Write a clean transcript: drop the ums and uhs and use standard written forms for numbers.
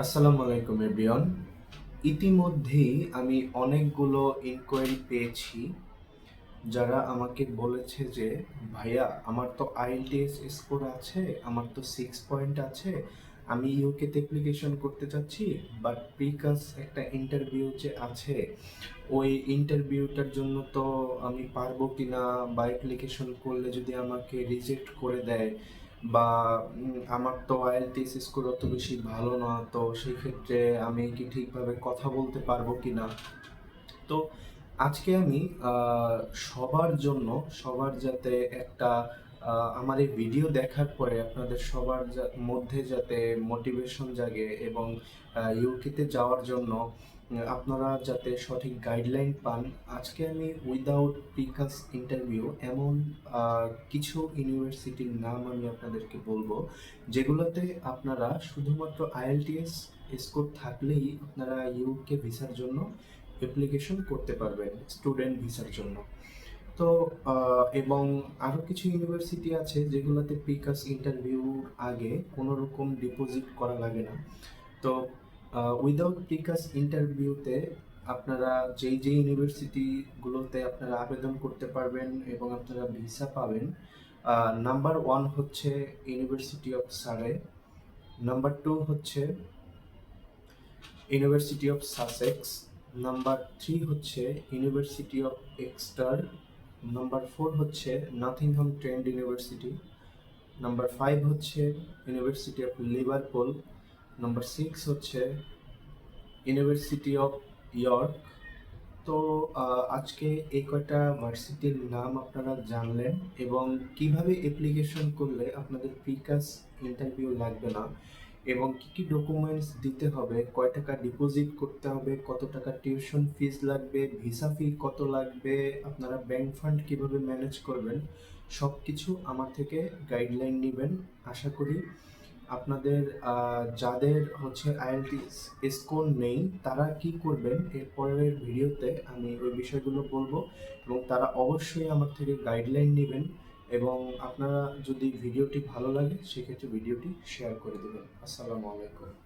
আসসালামু আলাইকুম এভরিওয়ান। ইতিমধ্যেই আমি অনেকগুলো ইনকোয়ারি পেয়েছি যারা আমাকে বলেছে যে ভাইয়া আমার তো আইএলটিএস স্কোর আছে, আমার তো 6 পয়েন্ট আছে, আমি ইউকেতে অ্যাপ্লিকেশন করতে চাচ্ছি, বাট প্রিকাস একটা ইন্টারভিউ যে আছে ওই ইন্টারভিউটার জন্য তো আমি পারবো কিনা, বা অ্যাপ্লিকেশন করলে যদি আমাকে রিজেক্ট করে দেয়, বা আমার তো আইএলটিএস স্কোর অত বেশি ভালো না, তো সেই ক্ষেত্রে আমি কি ঠিকভাবে কথা বলতে পারবো কিনা। তো আজকে আমি আহ, সবার জন্য, সবার যাতে একটা আমার এই ভিডিও দেখার পরে আপনাদের সবার মধ্যে যাতে মোটিভেশন জাগে এবং ইউকেতে যাওয়ার জন্য আপনারা যাতে সঠিক গাইডলাইন পান, আজকে আমি উইদাউট প্রিকাস ইন্টারভিউ এমন কিছু ইউনিভার্সিটির নাম আমি আপনাদেরকে বলবো যেগুলোতে আপনারা শুধুমাত্র আইএলটিএস স্কোর থাকলেই আপনারা ইউকে ভিসার জন্য অ্যাপ্লিকেশন করতে পারবেন স্টুডেন্ট ভিসার জন্য। তো এবং আরও কিছু ইউনিভার্সিটি আছে যেগুলোতে প্রিকাস ইন্টারভিউর আগে কোনো রকম ডিপোজিট করা লাগে না। তো উইদাউট প্রিকাস ইন্টারভিউতে আপনারা যেই যেই ইউনিভার্সিটিগুলোতে আপনারা আবেদন করতে পারবেন এবং আপনারা ভিসা পাবেন, নাম্বার ওয়ান হচ্ছে University of Surrey, number two হচ্ছে University of Sussex, number three হচ্ছে University of Exeter, number four হচ্ছে Nottingham Trent University, number five হচ্ছে University of Liverpool, number six হচ্ছে ইউনিভার্সিটি অফ ইয়র্ক। তো আজকে এই কয়টা ভার্সিটির নাম আপনারা জানলেন এবং কিভাবে অ্যাপ্লিকেশন করলে আপনাদের প্রিকাস ইন্টারভিউ লাগবে না, এবং কি কি ডকুমেন্টস দিতে হবে, কয় টাকা ডিপোজিট করতে হবে, কত টাকা টিউশন ফিস লাগবে, ভিসা ফি কত লাগবে, আপনারা ব্যাংক ফান্ড কিভাবে ম্যানেজ করবেন, সব কিছু আমার থেকে গাইডলাইন নেবেন। আশা করি আপনাদের যাদের হচ্ছে আইএলটিএস স্কোর নেই তারা কি করবেন এর পরের ভিডিওতে আমি ওই বিষয়গুলো বলবো, এবং তারা অবশ্যই আমার থেকে গাইডলাইন নেবেন। এবং আপনারা যদি ভিডিওটি ভালো লাগে সেক্ষেত্রে ভিডিওটি শেয়ার করে দেবেন। আসসালামু আলাইকুম।